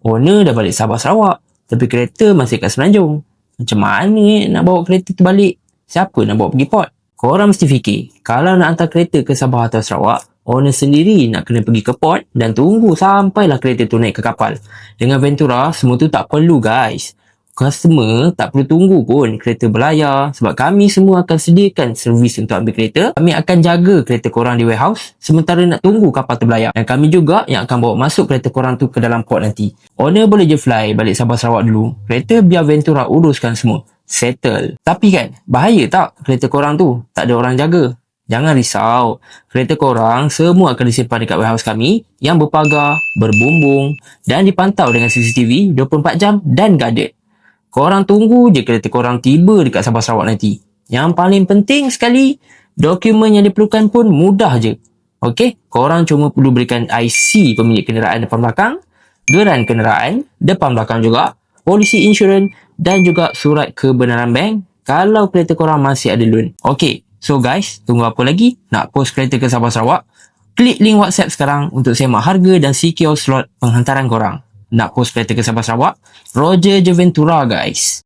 Owner dah balik Sabah Sarawak, tapi kereta masih kat Semenanjung. Macam mana nak bawa kereta tu balik? Siapa nak bawa pergi port? Korang mesti fikir, kalau nak hantar kereta ke Sabah atau Sarawak, owner sendiri nak kena pergi ke port dan tunggu sampailah kereta tu naik ke kapal. Dengan Ventura, semua tu tak perlu guys. Customer tak perlu tunggu pun kereta berlayar sebab kami semua akan sediakan servis untuk ambil kereta. Kami akan jaga kereta korang di warehouse sementara nak tunggu kapal tu berlayar. Dan kami juga yang akan bawa masuk kereta korang tu ke dalam port nanti. Owner boleh je fly balik Sabah Sarawak dulu. Kereta biar Ventura uruskan semua. Settle. Tapi kan, bahaya tak kereta korang tu? Tak ada orang jaga. Jangan risau. Kereta korang semua akan disimpan dekat warehouse kami yang berpagar, berbumbung dan dipantau dengan CCTV 24 jam dan guarded. Korang tunggu je kereta korang tiba dekat Sabah Sarawak nanti. Yang paling penting sekali, dokumen yang diperlukan pun mudah je. Okey, korang cuma perlu berikan IC pemilik kenderaan depan belakang, geran kenderaan, depan belakang juga, polisi insurans dan juga surat kebenaran bank kalau kereta korang masih ada loan. Okey, so guys, tunggu apa lagi? Nak post kereta ke Sabah Sarawak? Klik link WhatsApp sekarang untuk semak harga dan secure slot penghantaran korang. Nak post kereta ke Sabah Sarawak? Roger je Ventura guys.